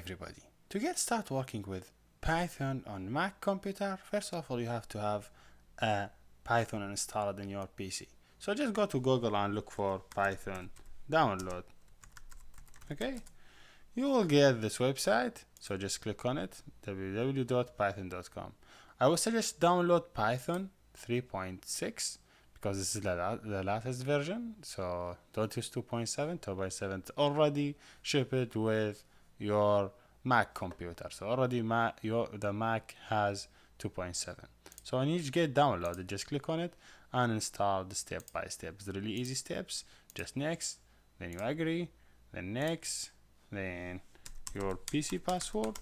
everybody. To get started working with Python on Mac computer, first of all you have to have a Python installed in your PC. So just go to Google and look for Python download. Okay, you will get this website, so just click on it, www.python.com. I would suggest download Python 3.6 because this is the latest version, so don't use 2.7. 2.7 already shipped with your Mac computer, so already the Mac has 2.7. So when you get downloaded, just click on it and install the step by step. It's really easy steps. Just next, then you agree, then next, then your PC password,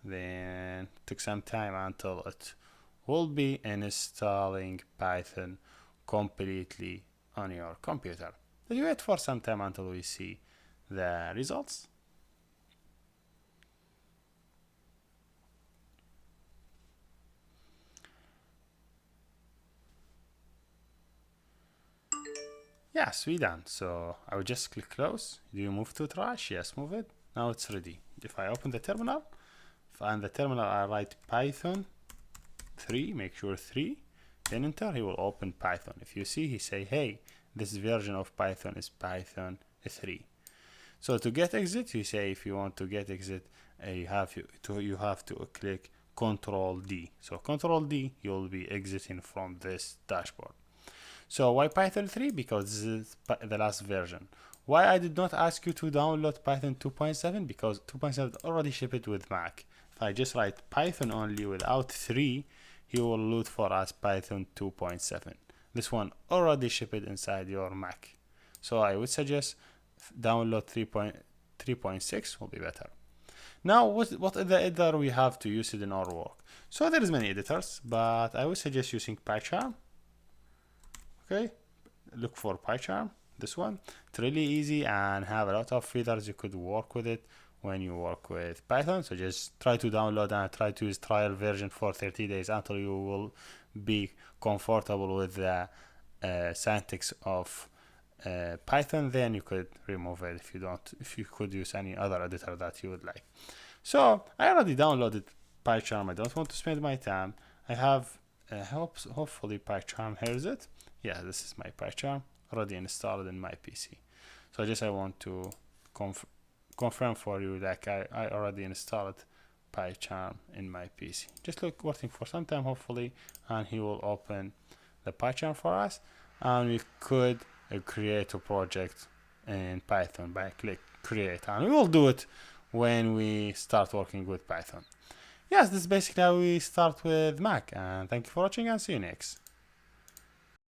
then took some time until it will be installing Python completely on your computer. Then you wait for some time until we see the results. Yes, we done. So I will just click close. Do you move to trash? Yes, move it. Now it's ready. If I open the terminal, and the terminal I write Python 3, make sure 3, then enter, he will open Python. If you see, he say, hey, this version of Python is Python 3. So to get exit, you say if you want to get exit, you have to click Control D. So Control D, you'll be exiting from this dashboard. So why Python 3? Because this is the last version. Why I did not ask you to download Python 2.7? Because 2.7 already shipped with Mac. If I just write Python only without 3, he will load for us Python 2.7. This one already shipped inside your Mac. So I would suggest download 3.6 will be better. Now, what other editor we have to use it in our work? So there is many editors, but I would suggest using PyCharm. Okay, look for PyCharm, this one. It's really easy and have a lot of features. You could work with it when you work with Python. So just try to download and try to use trial version for 30 days until you will be comfortable with the syntax of Python. Then you could remove it if you could use any other editor that you would like. So I already downloaded PyCharm. I don't want to spend my time. I have hopefully PyCharm hears it. Yeah, this is my PyCharm already installed in my PC. So I want to confirm for you that I already installed PyCharm in my PC. Just waiting for some time hopefully, and he will open the PyCharm for us, and we could create a project in Python by click create, and we will do it when we start working with Python. Yes, this is basically how we start with Mac, and thank you for watching and see you next.